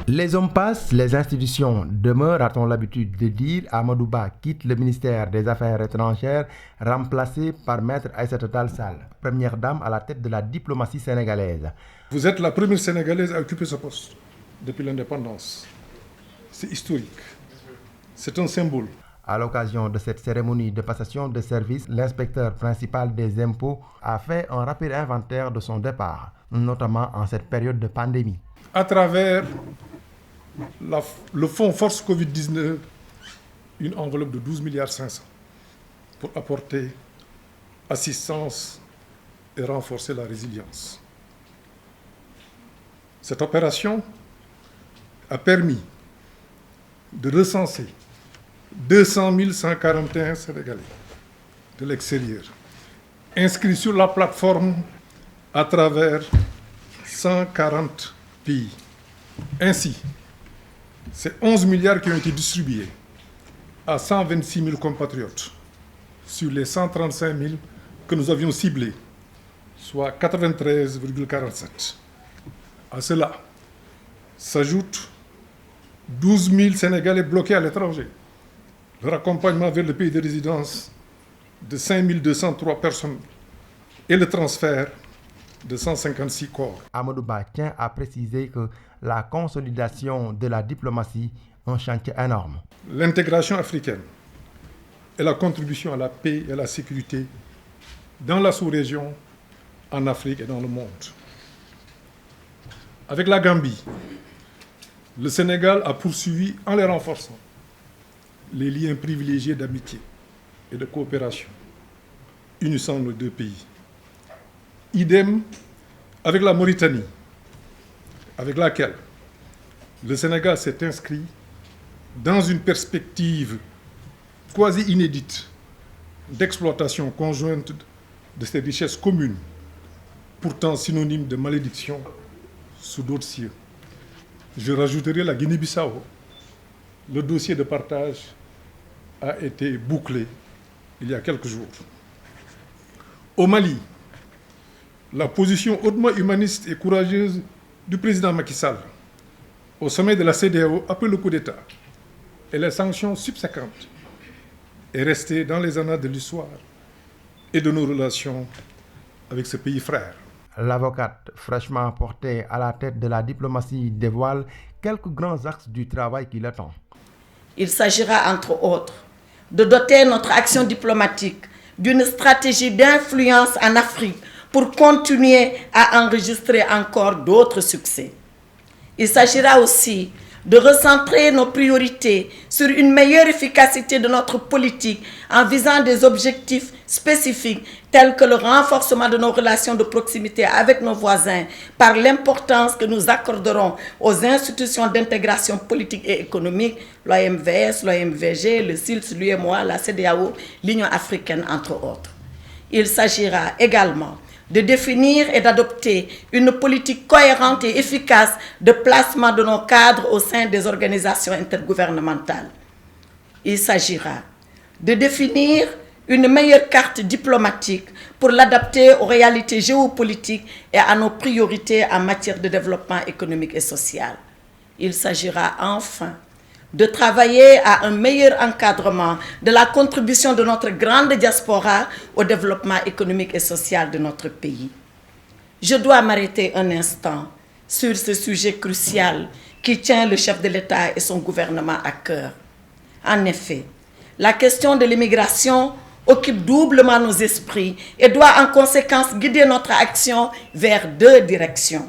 Les hommes passent, les institutions demeurent, a-t-on l'habitude de dire. Amadou Ba quitte le ministère des Affaires étrangères, remplacé par Maître Aïssata Tall Sall, première dame à la tête de la diplomatie sénégalaise. Vous êtes la première Sénégalaise à occuper ce poste depuis l'indépendance. C'est historique. C'est un symbole. À l'occasion de cette cérémonie de passation de service, l'inspecteur principal des impôts a fait un rapide inventaire de son départ, notamment en cette période de pandémie. À travers le fonds Force Covid-19, une enveloppe de 12,5 milliards pour apporter assistance et renforcer la résilience. Cette opération a permis de recenser 200 141 Sénégalais de l'extérieur, inscrits sur la plateforme à travers 140 pays. Ainsi, c'est 11 milliards qui ont été distribués à 126 000 compatriotes sur les 135 000 que nous avions ciblés, soit 93,47. À cela s'ajoutent 12 000 Sénégalais bloqués à l'étranger. Leur accompagnement vers le pays de résidence de 5 203 personnes et le transfert de 156 corps. Amadou Ba tient à préciser que la consolidation de la diplomatie est un chantier énorme. L'intégration africaine et la contribution à la paix et à la sécurité dans la sous-région, en Afrique et dans le monde. Avec la Gambie, le Sénégal a poursuivi en les renforçant les liens privilégiés d'amitié et de coopération unissant nos deux pays. Idem avec la Mauritanie, avec laquelle le Sénégal s'est inscrit dans une perspective quasi inédite d'exploitation conjointe de ces richesses communes, pourtant synonymes de malédiction sous d'autres cieux. Je rajouterai la Guinée-Bissau. Le dossier de partage a été bouclé il y a quelques jours. Au Mali, la position hautement humaniste et courageuse du président Macky Sall au sommet de la CEDEAO après le coup d'État et les sanctions subséquentes est restée dans les annales de l'histoire et de nos relations avec ce pays frère. L'avocate fraîchement portée à la tête de la diplomatie dévoile quelques grands axes du travail qui l'attend. Il s'agira entre autres de doter notre action diplomatique d'une stratégie d'influence en Afrique pour continuer à enregistrer encore d'autres succès. Il s'agira aussi de recentrer nos priorités sur une meilleure efficacité de notre politique en visant des objectifs spécifiques tels que le renforcement de nos relations de proximité avec nos voisins par l'importance que nous accorderons aux institutions d'intégration politique et économique, l'OMVS, l'OMVG, le SILS, l'UEMOA, la CEDEAO, l'Union africaine, entre autres. Il s'agira également de définir et d'adopter une politique cohérente et efficace de placement de nos cadres au sein des organisations intergouvernementales. Il s'agira de définir une meilleure carte diplomatique pour l'adapter aux réalités géopolitiques et à nos priorités en matière de développement économique et social. Il s'agira enfin de travailler à un meilleur encadrement de la contribution de notre grande diaspora au développement économique et social de notre pays. Je dois m'arrêter un instant sur ce sujet crucial qui tient le chef de l'État et son gouvernement à cœur. En effet, la question de l'immigration occupe doublement nos esprits et doit en conséquence guider notre action vers deux directions.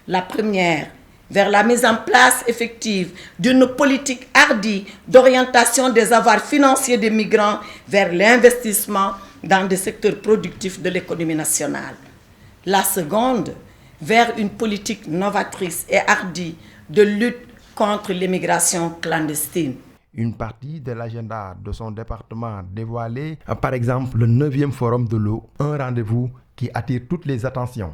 La première, vers la mise en place effective d'une politique hardie d'orientation des avoirs financiers des migrants vers l'investissement dans des secteurs productifs de l'économie nationale. La seconde, vers une politique novatrice et hardie de lutte contre l'immigration clandestine. Une partie de l'agenda de son département dévoilé, par exemple le 9e forum de l'eau, un rendez-vous qui attire toutes les attentions.